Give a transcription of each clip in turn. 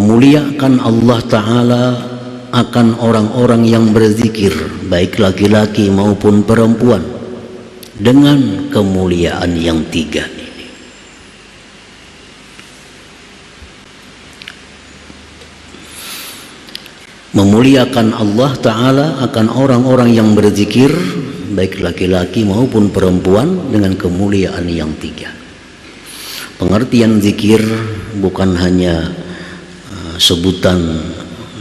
memuliakan Allah Ta'ala akan orang-orang yang berzikir, baik laki-laki maupun perempuan, dengan kemuliaan yang tiga ini. Memuliakan Allah Ta'ala akan orang-orang yang berzikir, baik laki-laki maupun perempuan, dengan kemuliaan yang tiga. Pengertian zikir bukan hanya sebutan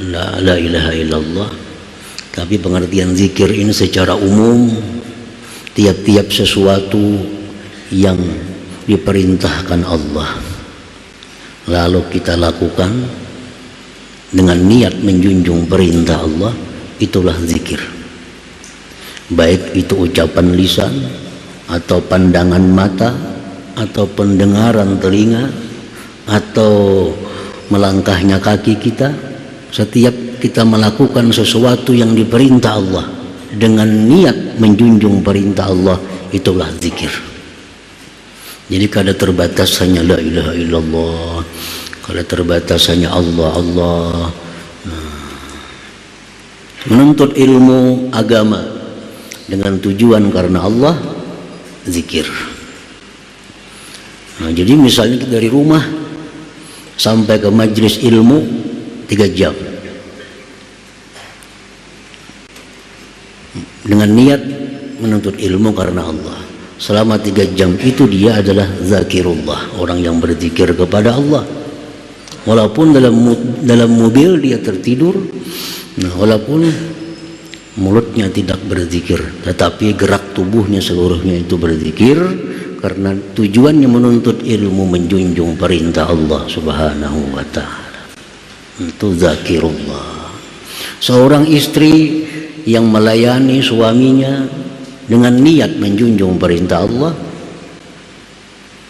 la ilaha illallah, tapi pengertian zikir ini secara umum tiap-tiap sesuatu yang diperintahkan Allah lalu kita lakukan dengan niat menjunjung perintah Allah, itulah zikir. Baik itu ucapan lisan atau pandangan mata atau pendengaran telinga atau melangkahnya kaki kita. Setiap kita melakukan sesuatu yang diperintah Allah dengan niat menjunjung perintah Allah, itulah zikir. Jadi kada terbatas hanya la ilaha illallah, kada terbatas hanya Allah. Menuntut ilmu agama dengan tujuan karena Allah, zikir. Jadi misalnya dari rumah sampai ke majelis ilmu 3 jam dengan niat menuntut ilmu karena Allah. Selama 3 jam itu dia adalah zakirullah, orang yang berzikir kepada Allah. Walaupun dalam mobil dia tertidur, walaupun mulutnya tidak berzikir, tetapi gerak tubuhnya seluruhnya itu berzikir, karena tujuannya menuntut ilmu, menjunjung perintah Allah Subhanahu wa ta'ala. Itu zakirullah. Seorang istri yang melayani suaminya dengan niat menjunjung perintah Allah,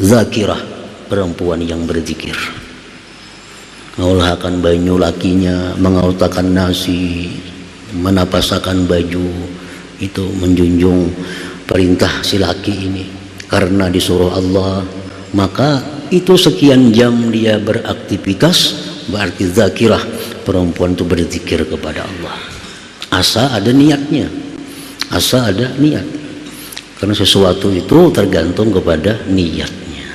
zakirah, perempuan yang berzikir. Mengulahkan banyu lakinya, mengautakan nasi, menapasakan baju, itu menjunjung perintah si laki ini. Karena disuruh Allah, maka itu sekian jam dia beraktivitas, berarti zakirah, perempuan itu berzikir kepada Allah. Asa ada niatnya, asa ada niat, karena sesuatu itu tergantung kepada niatnya.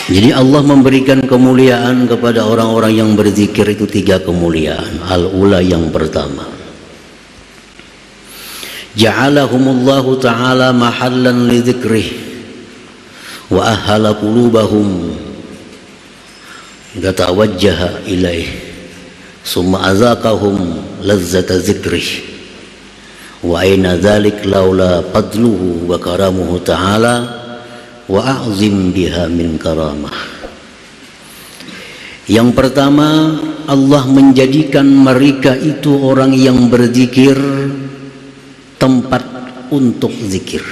Jadi Allah memberikan kemuliaan kepada orang-orang yang berzikir itu 3 kemuliaan. Al-ula, yang pertama, ja'alahumullahu ta'ala mahallan li dzikrih wa ahala qulubahum gatawajjaha ilaih summa azaqahum lazzata zikrih wa aina dzalik laula fadluhu wa karamuhu ta'ala wa a'zim biha min karamah. Yang pertama, Allah menjadikan mereka itu orang yang berzikir tempat untuk zikir.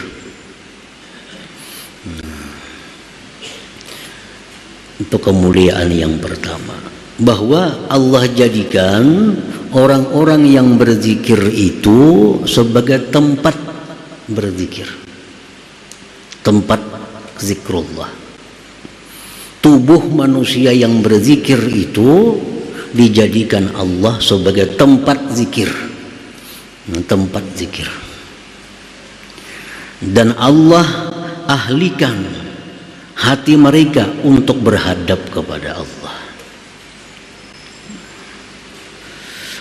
Itu kemuliaan yang pertama, bahwa Allah jadikan orang-orang yang berzikir itu sebagai tempat berzikir, tempat zikrullah. Tubuh manusia yang berzikir itu dijadikan Allah sebagai tempat zikir, tempat zikir. Dan Allah ahlikan hati mereka untuk berhadap kepada Allah.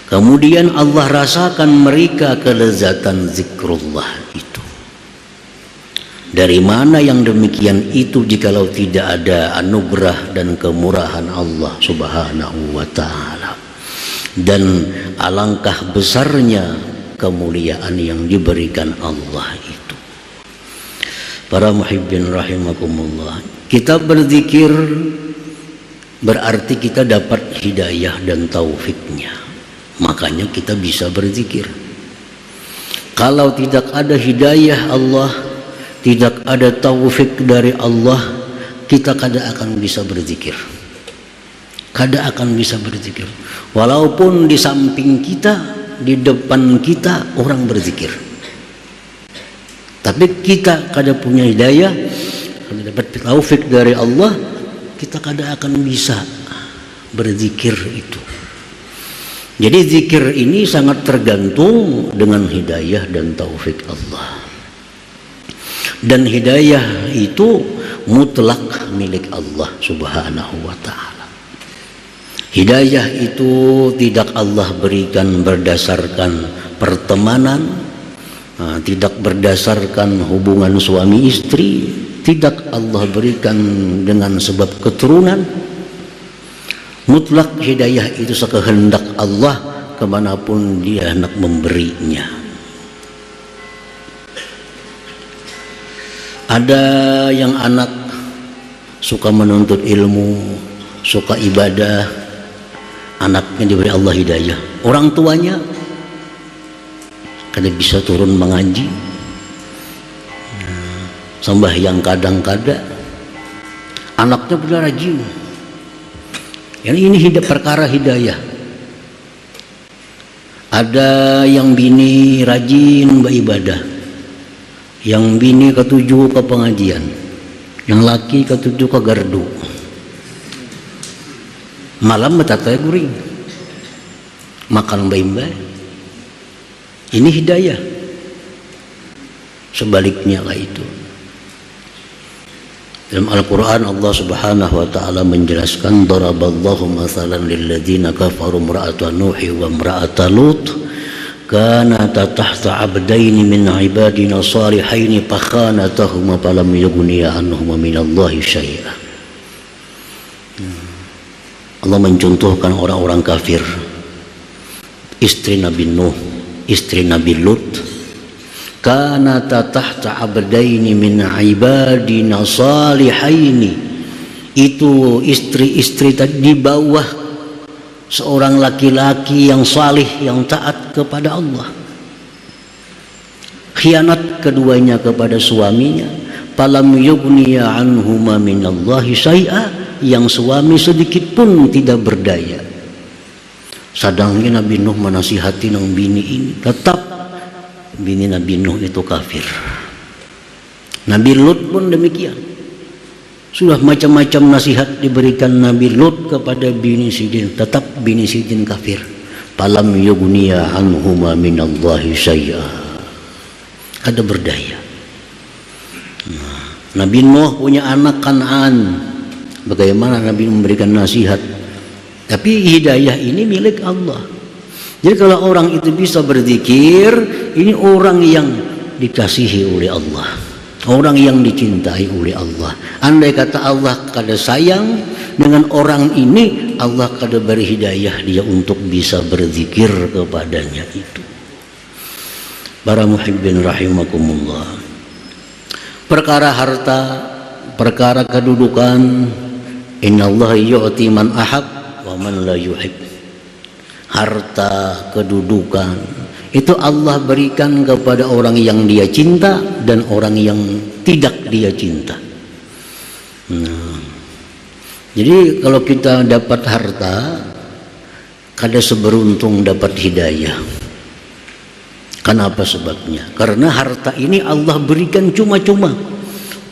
Kemudian Allah rasakan mereka kelezatan zikrullah itu. Dari mana yang demikian itu jikalau tidak ada anugerah dan kemurahan Allah Subhanahu wa ta'ala. Dan alangkah besarnya kemuliaan yang diberikan Allah itu. Para muhibbin rahimakumullah, kita berzikir berarti kita dapat hidayah dan taufiknya, makanya kita bisa berzikir. Kalau tidak ada hidayah Allah, tidak ada taufik dari Allah, kita kada akan bisa berzikir, kada akan bisa berzikir. Walaupun di samping kita, di depan kita orang berzikir, tapi kita kada punya hidayah, kada dapat taufik dari Allah, kita kadang akan bisa berzikir itu. Jadi zikir ini sangat tergantung dengan hidayah dan taufik Allah. Dan hidayah itu mutlak milik Allah Subhanahu wa ta'ala. Hidayah itu tidak Allah berikan berdasarkan pertemanan, tidak berdasarkan hubungan suami istri, tidak Allah berikan dengan sebab keturunan. Mutlak hidayah itu sekehendak Allah kemanapun dia hendak memberinya. Ada yang anak suka menuntut ilmu, suka ibadah, anaknya diberi Allah hidayah. Orang tuanya kada bisa turun mengaji, sembahyang kadang-kadang, anaknya benar rajin. Yang ini perkara hidayah. Ada yang bini rajin beribadah, yang bini ketujuh ke pengajian, yang laki ketujuh ke gardu, malam betatai guring, makan baimbai. Ini hidayah. Sebaliknya lah itu. Dalam Al-Quran Allah Subhanahu wa ta'ala menjelaskan, daraballahu mathalan lilladzina kafaru imra'ata Nuhi wa imra'ata Lut kanata tahta abdaini min ibadina salihaini fakhanatahuma falam yughniya anhuma minallahi syai'a. Allah mencontohkan orang-orang kafir, istri Nabi Nuh, istri Nabi Lut, kanata tahta abdaini min ibadina salihaini, itu istri-istri di bawah seorang laki-laki yang salih, yang taat kepada Allah. Khianat keduanya kepada suaminya, falam yughniya anhuma minallahi syai'a, yang suami sedikit pun tidak berdaya. Sadangnya Nabi Nuh menasihati nang bini ini, tetap bini Nabi Nuh itu kafir. Nabi Lut pun demikian. Sudah macam-macam nasihat diberikan Nabi Lut kepada bini Sidin, tetap bini Sidin kafir. Falam yughniya anhuma minallahi syai'a, ada berdaya. Nabi Nuh punya anak Kan'an, bagaimana Nabi memberikan nasihat, tapi hidayah ini milik Allah. Jadi kalau orang itu bisa berzikir, ini orang yang dikasihi oleh Allah, orang yang dicintai oleh Allah. Andai kata Allah kada sayang dengan orang ini, Allah kada beri hidayah dia untuk bisa berzikir kepadanya itu. Para muhibbin rahimakumullah, perkara harta, perkara kedudukan, innallaha yu'ti man ahab wa man la yuhib. Harta, kedudukan itu Allah berikan kepada orang yang dia cinta dan orang yang tidak dia cinta. Jadi kalau kita dapat harta, kada seberuntung dapat hidayah. Kenapa sebabnya? Karena harta ini Allah berikan cuma-cuma.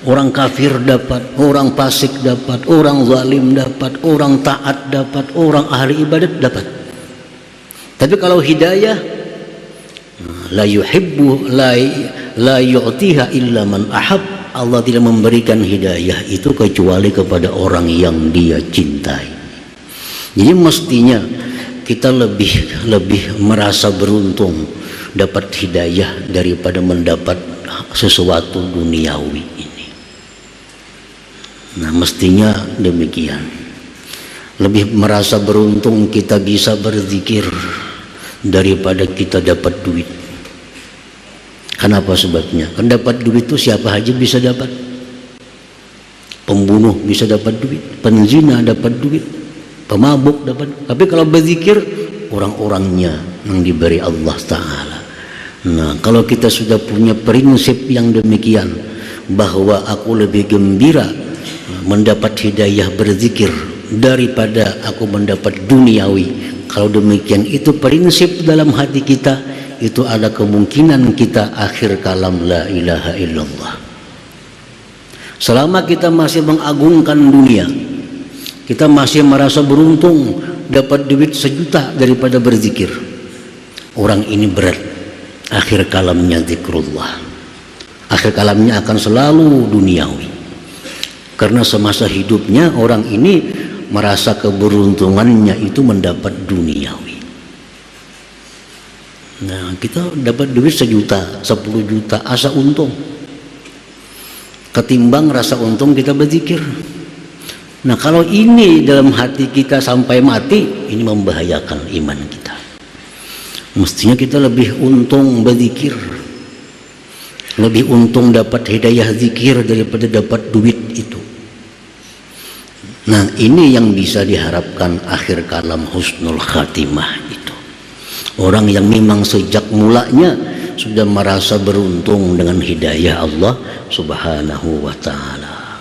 Orang kafir dapat, orang fasik dapat, orang zalim dapat, orang taat dapat, orang ahli ibadat dapat. Tapi kalau hidayah, la yuhibbu la yu'tiha illa man ahab, Allah tidak memberikan hidayah itu kecuali kepada orang yang dia cintai. Jadi mestinya kita lebih merasa beruntung dapat hidayah daripada mendapat sesuatu duniawi ini. Nah, mestinya demikian. Lebih merasa beruntung kita bisa berzikir daripada kita dapat duit. Kenapa sebabnya? Kan dapat duit itu siapa aja bisa dapat. Pembunuh bisa dapat duit, penzina dapat duit, pemabuk dapat. Tapi kalau berzikir, orang-orangnya yang diberi Allah Ta'ala. Nah, kalau kita sudah punya prinsip yang demikian, bahwa aku lebih gembira mendapat hidayah berzikir daripada aku mendapat duniawi. Kalau demikian itu prinsip dalam hati kita, itu ada kemungkinan kita akhir kalam la ilaha illallah. Selama kita masih mengagungkan dunia, kita masih merasa beruntung dapat duit 1 juta daripada berzikir, orang ini berat akhir kalamnya zikrullah. Akhir kalamnya akan selalu duniawi, karena semasa hidupnya orang ini merasa keberuntungannya itu mendapat duniawi. Nah, kita dapat duit 1 juta, 10 juta, asa untung. Ketimbang rasa untung kita berzikir. Nah, kalau ini dalam hati kita sampai mati, ini membahayakan iman kita. Mestinya kita lebih untung berzikir, lebih untung dapat hidayah zikir daripada dapat duit itu. Nah, ini yang bisa diharapkan akhir kalam husnul khatimah itu. Orang yang memang sejak mulanya sudah merasa beruntung dengan hidayah Allah Subhanahu wa ta'ala.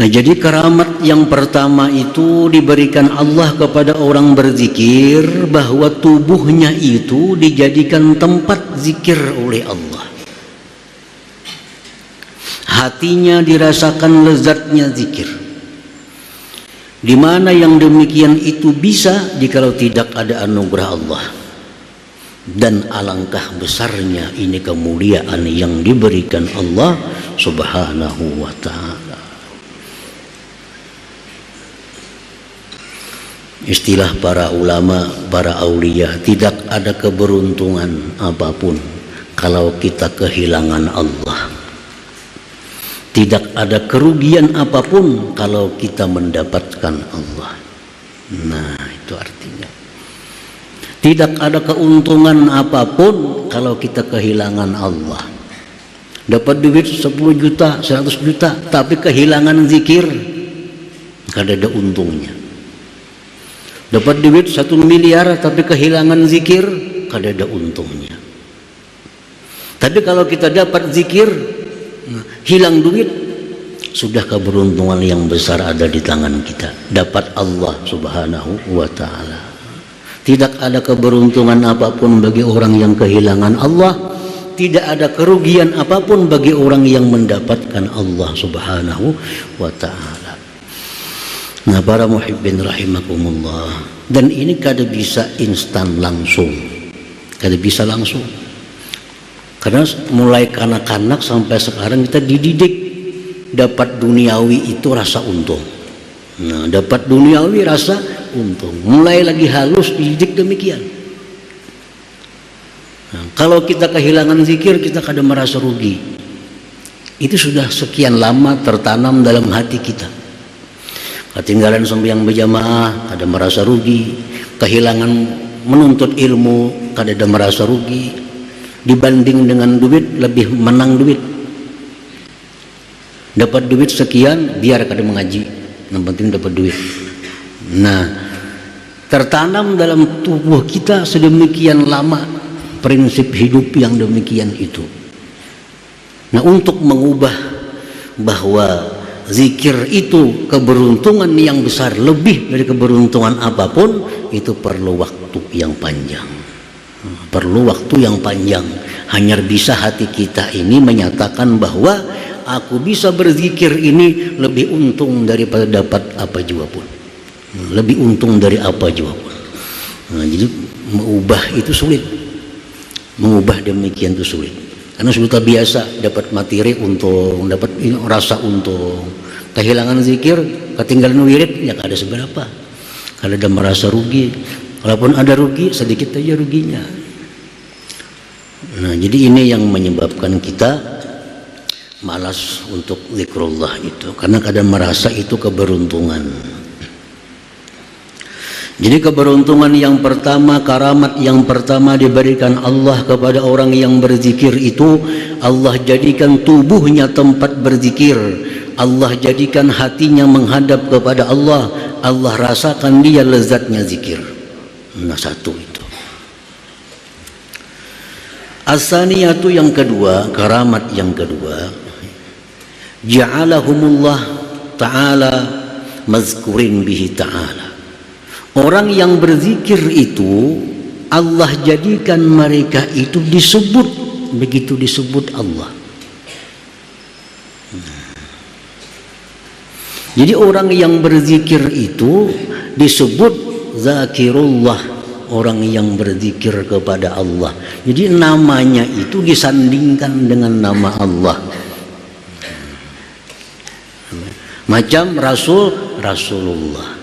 Nah, jadi karamat yang pertama itu diberikan Allah kepada orang berzikir, bahwa tubuhnya itu dijadikan tempat zikir oleh Allah. Hatinya dirasakan lezatnya zikir. Di mana yang demikian itu bisa jikalau tidak ada anugerah Allah. Dan alangkah besarnya ini kemuliaan yang diberikan Allah Subhanahu wa ta'ala. Istilah para ulama, para aulia, tidak ada keberuntungan apapun kalau kita kehilangan Allah. Tidak ada kerugian apapun kalau kita mendapatkan Allah. Nah, itu artinya tidak ada keuntungan apapun kalau kita kehilangan Allah. Dapat duit 10 juta, 100 juta, tapi kehilangan zikir, kada ada untungnya. Dapat duit 1 miliar, tapi kehilangan zikir, kada ada untungnya. Tapi kalau kita dapat zikir, hilang duit, sudah keberuntungan yang besar ada di tangan kita. Dapat Allah Subhanahu wa ta'ala. Tidak ada keberuntungan apapun bagi orang yang kehilangan Allah. Tidak ada kerugian apapun bagi orang yang mendapatkan Allah Subhanahu wa ta'ala. Nah, para muhibbin rahimakumullah, dan ini kada bisa instan langsung, kada bisa langsung, karena mulai kanak-kanak sampai sekarang kita dididik dapat duniawi itu rasa untung. Nah, dapat duniawi rasa untung, mulai lagi halus dididik demikian. Nah, kalau kita kehilangan zikir, kita kadang merasa rugi. Itu sudah sekian lama tertanam dalam hati kita. Ketinggalan sembahyang berjamaah, kadang merasa rugi. Kehilangan menuntut ilmu, kadang merasa rugi. Dibanding dengan duit, lebih menang duit. Dapat duit sekian, biar kadang mengaji, yang penting dapat duit. Nah, tertanam dalam tubuh kita sedemikian lama prinsip hidup yang demikian itu. Nah, untuk mengubah bahwa zikir itu keberuntungan yang besar, lebih dari keberuntungan apapun, itu perlu waktu yang panjang. Perlu waktu yang panjang. Hanya bisa hati kita ini menyatakan bahwa aku bisa berzikir ini lebih untung daripada dapat apa jua pun. Lebih untung dari apa jua pun. Nah, jadi mengubah itu sulit. Mengubah demikian itu sulit. Karena sudah biasa dapat materi untung, dapat rasa untung. Kehilangan zikir, ketinggalan wirid, ya ada seberapa. Kalau ada merasa rugi, kalaupun ada rugi, sedikit aja ruginya. Nah, jadi ini yang menyebabkan kita malas untuk zikrullah itu, karena kadang merasa itu keberuntungan. Jadi keberuntungan yang pertama, karamat yang pertama diberikan Allah kepada orang yang berzikir itu, Allah jadikan tubuhnya tempat berzikir, Allah jadikan hatinya menghadap kepada Allah, Allah rasakan dia lezatnya zikir. Nah, satu itu. As-saniyatu yang kedua, karamat yang kedua, ja'alahumullah ta'ala mazkurin bihi ta'ala. Orang yang berzikir itu Allah jadikan mereka itu disebut, begitu disebut Allah. Jadi orang yang berzikir itu disebut zakirullah, orang yang berzikir kepada Allah. Jadi namanya itu disandingkan dengan nama Allah. Macam Rasul, Rasulullah.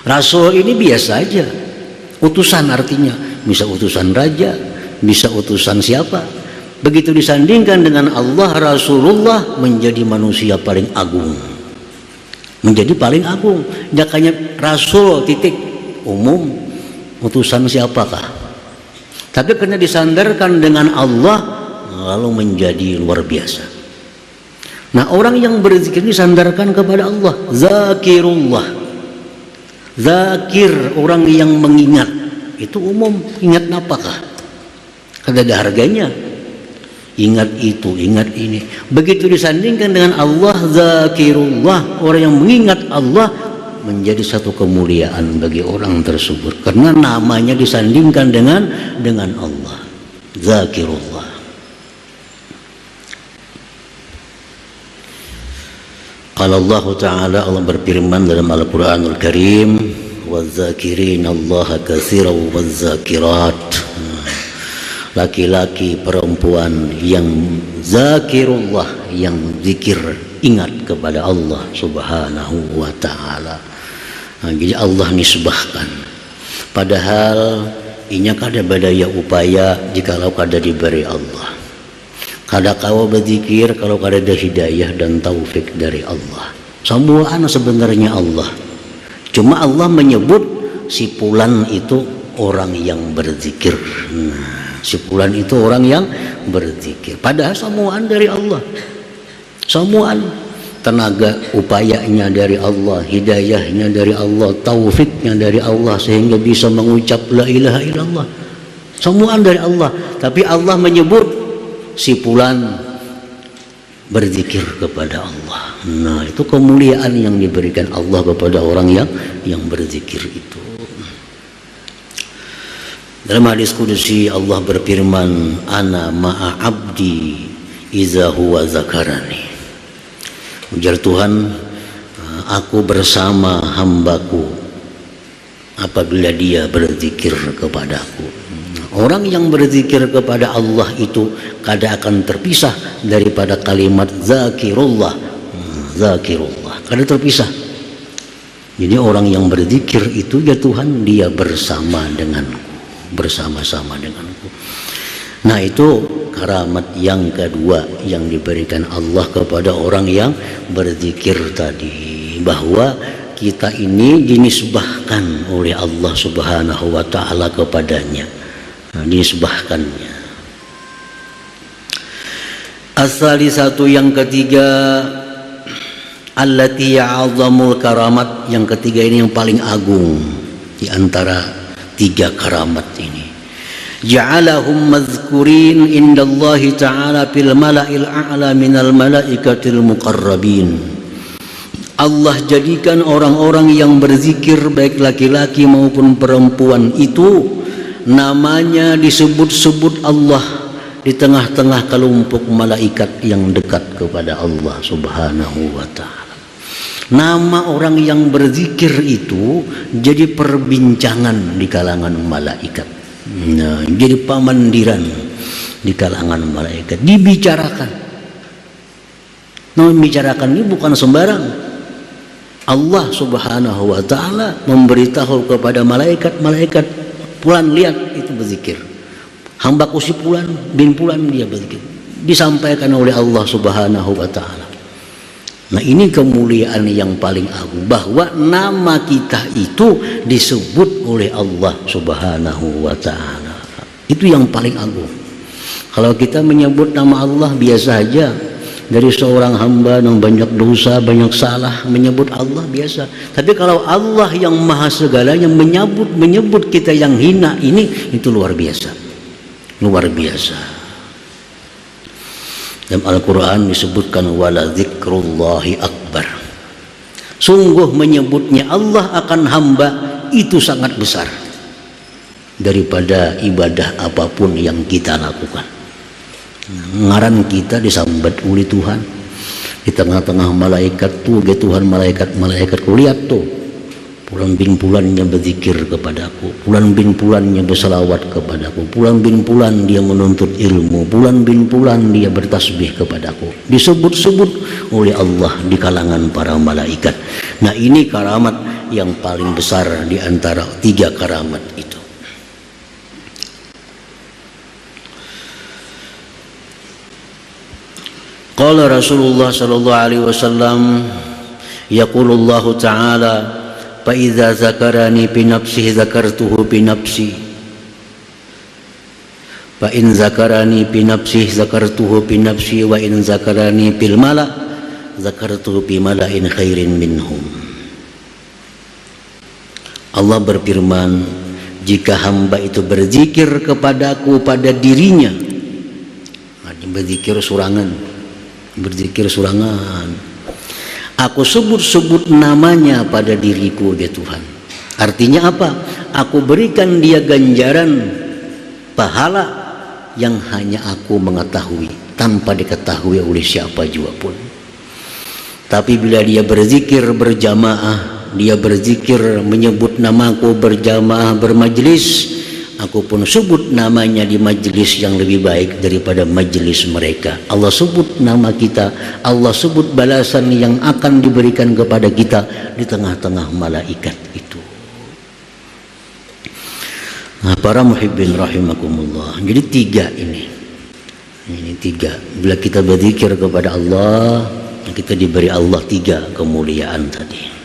Rasul ini biasa aja, utusan artinya, bisa utusan raja, bisa utusan siapa. Begitu disandingkan dengan Allah, Rasulullah menjadi manusia paling agung, menjadi paling agung. Makanya Rasul titik umum, utusan siapakah? Tapi karena disandarkan dengan Allah, lalu menjadi luar biasa. Nah, orang yang berzikir disandarkan kepada Allah, zakirullah. Zakir, orang yang mengingat, itu umum. Ingat apakah? Kada ada harganya. Ingat itu, ingat ini. Begitu disandingkan dengan Allah, zakirullah, orang yang mengingat Allah, menjadi satu kemuliaan bagi orang tersebut karena namanya disandingkan dengan Allah, zakirullah. Qala Allah Ta'ala, Allah berfirman dalam Al-Quranul Karim, وَالذَّاكِرِينَ اللَّهَ كَثِيرًا وَالذَّاكِرَاتِ. Laki-laki perempuan yang zakirullah, yang zikir, ingat kepada Allah Subhanahu wa Ta'ala. Nah, jadi Allah nisbahkan, padahal inya kada badaya upaya jikalau kada diberi Allah. Kada kau berzikir kalau kada ada hidayah dan taufik dari Allah. Semuaan sebenarnya Allah. Cuma Allah menyebut si fulan itu orang yang berzikir. Nah, si fulan itu orang yang berzikir. Padahal semuaan dari Allah. Semuaan, tenaga upayanya dari Allah, hidayahnya dari Allah, taufiknya dari Allah sehingga bisa mengucap la ilaha illallah. Semuaan dari Allah. Tapi Allah menyebut si fulan berzikir kepada Allah. Nah, itu kemuliaan yang diberikan Allah kepada orang yang berzikir itu. Dalam hadis qudsi Allah berfirman, ana ma'a abdi iza huwa zakarani. Ujar Tuhan, aku bersama hambaku apabila dia berzikir kepadaku. Orang yang berzikir kepada Allah itu kada akan terpisah daripada kalimat zakirullah. Zakirullah, kada terpisah. Jadi orang yang berzikir itu, ya Tuhan, dia bersama denganku, bersama-sama denganku. Nah, itu karamat yang kedua yang diberikan Allah kepada orang yang berzikir tadi, bahwa kita ini dinisbahkan oleh Allah Subhanahu wa Ta'ala kepadanya. Nah, dinisbahkannya. As-salisatu, yang ketiga, allati ya'azamul karamat, yang ketiga ini yang paling agung di antara tiga karamat ini. Ja'alahum mazkurin indallahi ta'ala fil mala'il a'la minal malaikatil muqarrabin. Allah jadikan orang-orang yang berzikir baik laki-laki maupun perempuan itu namanya disebut-sebut Allah di tengah-tengah kelompok malaikat yang dekat kepada Allah Subhanahu wa Ta'ala. Nama orang yang berzikir itu jadi perbincangan di kalangan malaikat. Nah, jadi pamandiran di kalangan malaikat, dibicarakan. Nah, membicarakan ini bukan sembarang. Allah Subhanahu wa Ta'ala memberitahu kepada malaikat, fulan lihat itu berzikir, hambaku si fulan bin fulan dia berzikir, disampaikan oleh Allah Subhanahu wa Ta'ala. Nah, ini kemuliaan yang paling agung, bahwa nama kita itu disebut oleh Allah Subhanahu wa Ta'ala. Itu yang paling agung. Kalau kita menyebut nama Allah biasa aja, dari seorang hamba yang banyak dosa, banyak salah, menyebut Allah biasa. Tapi kalau Allah yang maha segalanya menyebut kita yang hina ini, itu luar biasa. Luar biasa. Dalam Al-Quran disebutkan wala dzikrullahi akbar. Sungguh menyebutnya Allah akan hamba itu sangat besar daripada ibadah apapun yang kita lakukan. Ngaran kita disambat oleh Tuhan, di tengah-tengah malaikat tuh Tuhan, malaikat ku lihat tuh bulan bin bulannya berzikir kepadaku, bulan bin bulannya bersalawat kepadaku, bulan bin bulan dia menuntut ilmu, bulan bin bulan dia bertasbih kepadaku, disebut-sebut oleh Allah di kalangan para malaikat. Nah, ini karamat yang paling besar di antara 3 karamat itu. Qala Rasulullah sallallahu alaihi wasallam, yaqulullahu ta'ala, fa idza zakarani bi nafsihi zakartuhu bi nafsi, fa in zakarani bi nafsihi zakartuhu bi nafsi, wa in zakarani bil mala zakartuhu bi mala'in khairin minhum. Allah berfirman, jika hamba itu berzikir kepadaku pada dirinya, berzikir surangan, aku sebut-sebut namanya pada diriku, ya Tuhan. Artinya apa? Aku berikan dia ganjaran pahala yang hanya aku mengetahui, tanpa diketahui oleh siapa juga pun. Tapi bila dia berzikir berjamaah, dia berzikir menyebut namaku berjamaah bermajlis, aku pun sebut namanya di majlis yang lebih baik daripada majlis mereka. Allah sebut nama kita, Allah sebut balasan yang akan diberikan kepada kita di tengah-tengah malaikat itu. Nah, para muhibbin rahimakumullah, jadi 3 ini 3. Bila kita berzikir kepada Allah, kita diberi Allah 3 kemuliaan tadi.